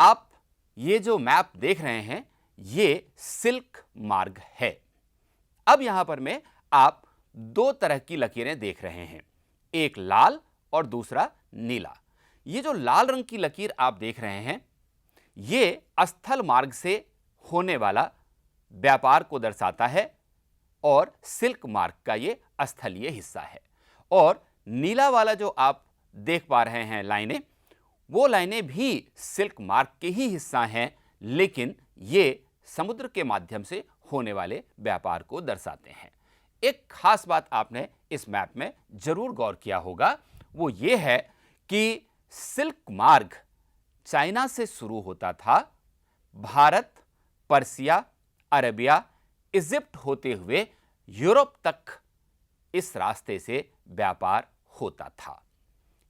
आप ये जो मैप देख रहे हैं ये सिल्क मार्ग है। अब यहां पर में आप दो तरह की लकीरें देख रहे हैं, एक लाल और दूसरा नीला। ये जो लाल रंग की लकीर आप देख रहे हैं ये स्थल मार्ग से होने वाला व्यापार को दर्शाता है और सिल्क मार्ग का ये स्थलीय हिस्सा है। और नीला वाला जो आप देख पा रहे हैं लाइनें, वो लाइनें भी सिल्क मार्ग के ही हिस्सा हैं, लेकिन ये समुद्र के माध्यम से होने वाले व्यापार को दर्शाते हैं। एक खास बात आपने इस मैप में जरूर गौर किया होगा, वो ये है कि सिल्क मार्ग चाइना से शुरू होता था, भारत, पर्सिया, अरेबिया, इजिप्ट होते हुए यूरोप तक इस रास्ते से व्यापार होता था।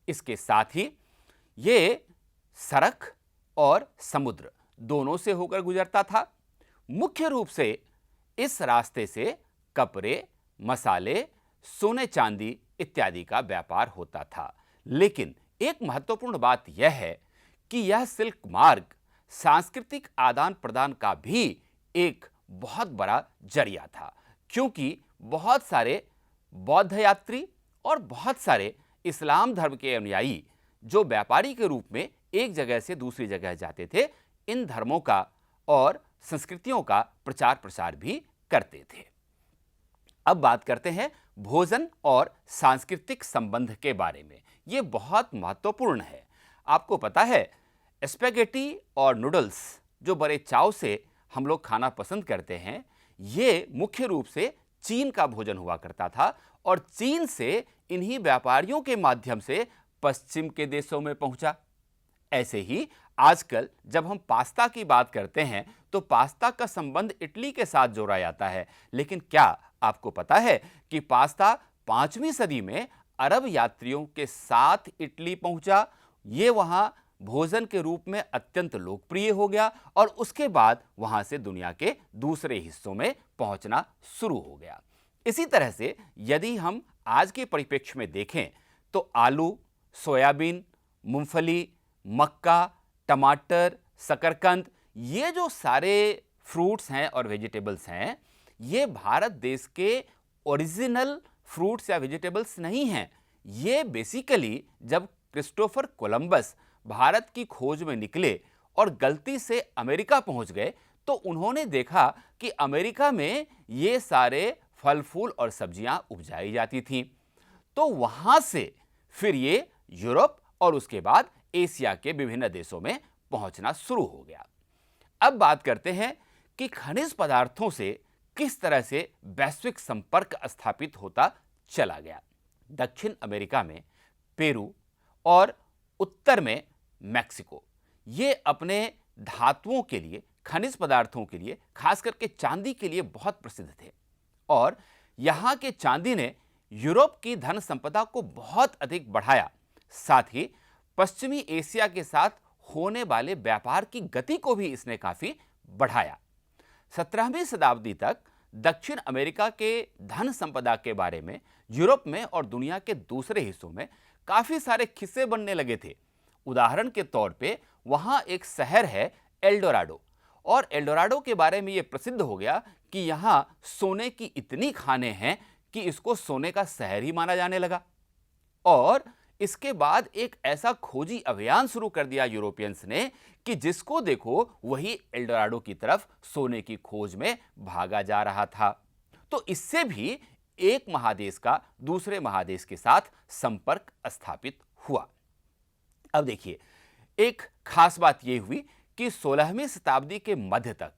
इसके साथ ही ये सड़क और समुद्र दोनों से होकर गुजरता था। मुख्य रूप से इस रास्ते से कपड़े, मसाले, सोने चांदी इत्यादि का व्यापार होता था। लेकिन एक महत्वपूर्ण बात यह है कि यह सिल्क मार्ग सांस्कृतिक आदान प्रदान का भी एक बहुत बड़ा जरिया था, क्योंकि बहुत सारे बौद्ध यात्री और बहुत सारे इस्लाम धर्म के अनुयायी जो व्यापारी के रूप में एक जगह से दूसरी जगह जाते थे, इन धर्मों का और संस्कृतियों का प्रचार प्रसार भी करते थे। अब बात करते हैं भोजन और सांस्कृतिक संबंध के बारे में। यह बहुत महत्वपूर्ण है। आपको पता है स्पैगेटी और नूडल्स जो बड़े चाव से हम लोग खाना पसंद करते हैं, ये मुख्य रूप से चीन का भोजन हुआ करता था और चीन से इन्हीं व्यापारियों के माध्यम से पश्चिम के देशों में पहुंचा। ऐसे ही आजकल जब हम पास्ता की बात करते हैं तो पास्ता का संबंध इटली के साथ जोड़ा जाता है, लेकिन क्या आपको पता है कि पास्ता 5वीं सदी में अरब यात्रियों के साथ इटली पहुंचा, ये वहां भोजन के रूप में अत्यंत लोकप्रिय हो गया और उसके बाद वहां से दुनिया के दूसरे हिस्सों में पहुंचना शुरू हो गया। इसी तरह से यदि हम आज के परिप्रेक्ष्य में देखें तो आलू, सोयाबीन, मूंगफली, मक्का, टमाटर, शकरकंद, ये जो सारे फ्रूट्स हैं और वेजिटेबल्स हैं, ये भारत देश के ओरिजिनल फ्रूट्स या वेजिटेबल्स नहीं हैं। ये बेसिकली जब क्रिस्टोफर कोलंबस भारत की खोज में निकले और गलती से अमेरिका पहुंच गए तो उन्होंने देखा कि अमेरिका में ये सारे फल फूल और सब्जियां उपजाई जाती थीं। तो वहां से फिर ये यूरोप और उसके बाद एशिया के विभिन्न देशों में पहुंचना शुरू हो गया। अब बात करते हैं कि खनिज पदार्थों से किस तरह से वैश्विक संपर्क स्थापित होता चला गया। दक्षिण अमेरिका में पेरू और उत्तर में मैक्सिको, ये अपने धातुओं के लिए, खनिज पदार्थों के लिए, खास करके चांदी के लिए बहुत प्रसिद्ध थे और यहां के चांदी ने यूरोप की धन संपदा को बहुत अधिक बढ़ाया। साथ ही पश्चिमी एशिया के साथ होने वाले व्यापार की गति को भी इसने काफी बढ़ाया। 17वीं शताब्दी तक दक्षिण अमेरिका के धन संपदा के बारे में यूरोप में और दुनिया के दूसरे हिस्सों में काफी सारे किस्से बनने लगे थे। उदाहरण के तौर पे वहां एक शहर है एल्डोराडो, और एल्डोराडो के बारे में यह प्रसिद्ध हो गया कि यहां सोने की इतनी खानें हैं कि इसको सोने का शहर ही माना जाने लगा। और इसके बाद एक ऐसा खोजी अभियान शुरू कर दिया यूरोपियंस ने कि जिसको देखो वही एल्डोराडो की तरफ सोने की खोज में भागा जा रहा था। तो इससे भी एक महादेश का दूसरे महादेश के साथ संपर्क स्थापित हुआ। अब देखिए, एक खास बात यह हुई कि 16वीं शताब्दी के मध्य तक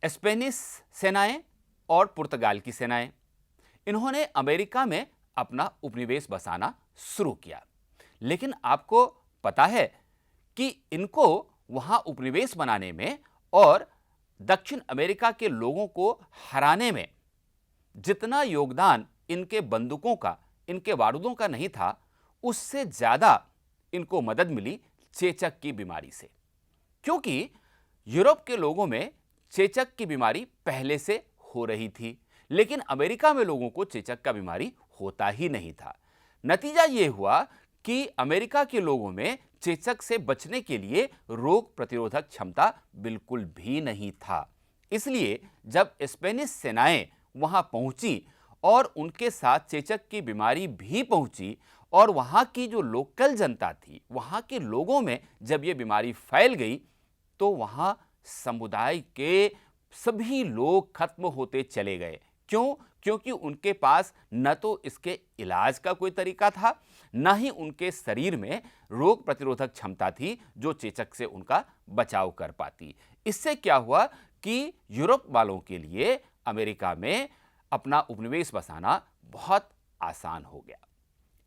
स्पेनिश सेनाएं और पुर्तगाल की सेनाएं, इन्होंने अमेरिका में अपना उपनिवेश बसाना शुरू किया। लेकिन आपको पता है कि इनको वहां उपनिवेश बनाने में और दक्षिण अमेरिका के लोगों को हराने में जितना योगदान इनके बंदूकों का, इनके बारूदों का नहीं था, उससे ज्यादा इनको मदद मिली चेचक की बीमारी से। क्योंकि यूरोप के लोगों में चेचक की बीमारी पहले से हो रही थी, लेकिन अमेरिका में लोगों को चेचक का बीमारी होता ही नहीं था। नतीजा यह हुआ कि अमेरिका के लोगों में चेचक से बचने के लिए रोग प्रतिरोधक क्षमता बिल्कुल भी नहीं था। इसलिए जब स्पेनिश सेनाएं वहां पहुंची और उनके साथ चेचक की बीमारी भी पहुंची और वहां की जो लोकल जनता थी, वहां के लोगों में जब ये बीमारी फैल गई तो वहां समुदाय के सभी लोग खत्म होते चले गए। क्यों? क्योंकि उनके पास न तो इसके इलाज का कोई तरीका था, न ही उनके शरीर में रोग प्रतिरोधक क्षमता थी जो चेचक से उनका बचाव कर पाती। इससे क्या हुआ कि यूरोप वालों के लिए अमेरिका में अपना उपनिवेश बसाना बहुत आसान हो गया।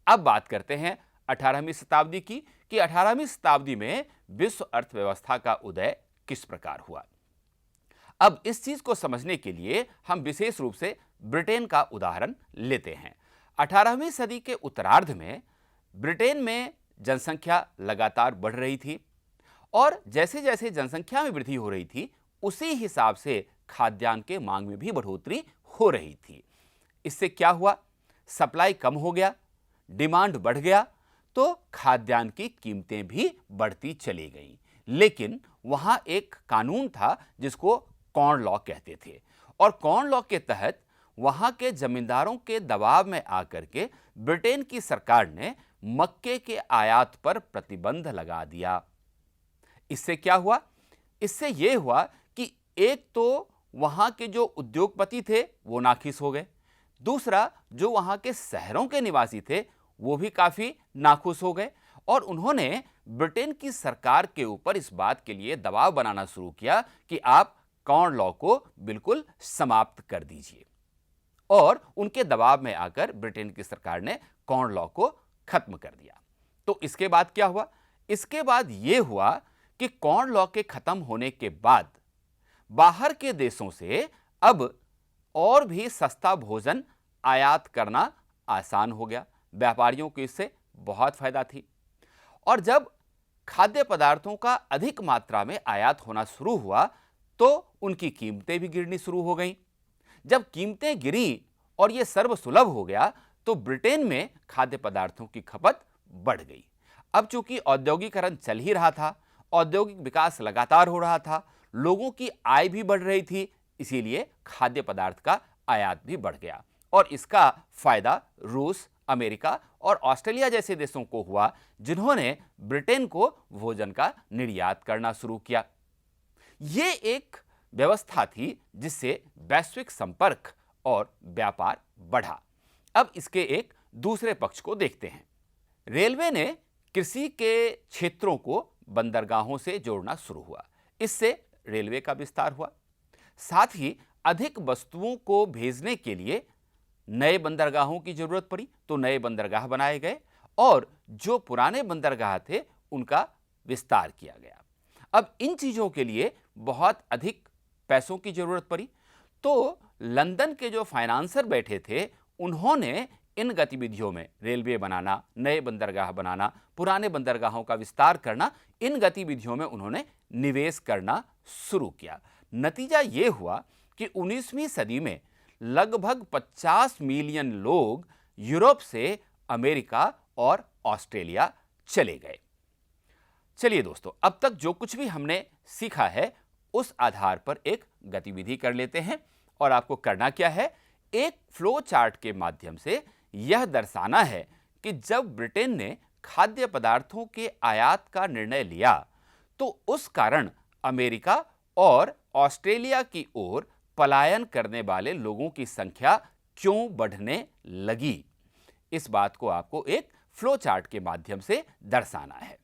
अब बात करते हैं 18वीं शताब्दी की कि 18वीं शताब्दी में विश्व अर्थव्यवस्था का उदय किस प्रकार हुआ। अब इस चीज को समझने के लिए हम विशेष रूप से ब्रिटेन का उदाहरण लेते हैं। 18वीं सदी के उत्तरार्ध में ब्रिटेन में जनसंख्या लगातार बढ़ रही थी और जैसे जैसे जनसंख्या में वृद्धि हो रही थी उसी हिसाब से खाद्यान्न के मांग में भी बढ़ोतरी हो रही थी। इससे क्या हुआ? सप्लाई कम हो गया, डिमांड बढ़ गया, तो खाद्यान्न की कीमतें भी बढ़ती चली गईं। लेकिन वहां एक कानून था जिसको कॉर्न लॉ कहते थे और कॉर्न लॉ के तहत वहां के जमींदारों के दबाव में आकर के ब्रिटेन की सरकार ने मक्के के आयात पर प्रतिबंध लगा दिया। इससे क्या हुआ? इससे यह हुआ कि एक तो वहां के जो उद्योगपति थे वो नाखुश हो गए, दूसरा जो वहां के शहरों के निवासी थे वो भी काफी नाखुश हो गए और उन्होंने ब्रिटेन की सरकार के ऊपर इस बात के लिए दबाव बनाना शुरू किया कि आप कॉर्न लॉ को बिल्कुल समाप्त कर दीजिए। और उनके दबाव में आकर ब्रिटेन की सरकार ने कॉर्न लॉ को खत्म कर दिया। तो इसके बाद क्या हुआ? इसके बाद यह हुआ कि कॉर्न लॉ के खत्म होने के बाद बाहर के देशों से अब और भी सस्ता भोजन आयात करना आसान हो गया। व्यापारियों को इससे बहुत फायदा थी और जब खाद्य पदार्थों का अधिक मात्रा में आयात होना शुरू हुआ तो उनकी कीमतें भी गिरनी शुरू हो गईं। जब कीमतें गिरी और यह सर्वसुलभ हो गया तो ब्रिटेन में खाद्य पदार्थों की खपत बढ़ गई। अब चूंकि औद्योगिकरण चल ही रहा था, औद्योगिक विकास लगातार हो रहा था, लोगों की आय भी बढ़ रही थी, इसीलिए खाद्य पदार्थ का आयात भी बढ़ गया और इसका फायदा रूस, अमेरिका और ऑस्ट्रेलिया जैसे देशों को हुआ जिन्होंने ब्रिटेन को भोजन का निर्यात करना शुरू किया। यह एक व्यवस्था थी जिससे वैश्विक संपर्क और व्यापार बढ़ा। अब इसके एक दूसरे पक्ष को देखते हैं। रेलवे ने कृषि के क्षेत्रों को बंदरगाहों से जोड़ना शुरू हुआ। इससे रेलवे का विस्तार हुआ। साथ ही अधिक वस्तुओं को भेजने के लिए नए बंदरगाहों की जरूरत पड़ी तो नए बंदरगाह बनाए गए और जो पुराने बंदरगाह थे उनका विस्तार किया गया। अब इन चीजों के लिए बहुत अधिक पैसों की जरूरत पड़ी तो लंदन के जो फाइनेंसर बैठे थे उन्होंने इन गतिविधियों में रेलवे बनाना, नए बंदरगाह बनाना, पुराने बंदरगाहों का विस्तार करना, इन गतिविधियों में उन्होंने निवेश करना शुरू किया। नतीजा यह हुआ कि 19वीं सदी में लगभग 50 मिलियन लोग यूरोप से अमेरिका और ऑस्ट्रेलिया चले गए। चलिए दोस्तों, अब तक जो कुछ भी हमने सीखा है उस आधार पर एक गतिविधि कर लेते हैं और आपको करना क्या है? एक फ्लो चार्ट के माध्यम से यह दर्शाना है कि जब ब्रिटेन ने खाद्य पदार्थों के आयात का निर्णय लिया तो उस कारण अमेरिका और ऑस्ट्रेलिया की ओर पलायन करने वाले लोगों की संख्या क्यों बढ़ने लगी। इस बात को आपको एक फ्लो चार्ट के माध्यम से दर्शाना है।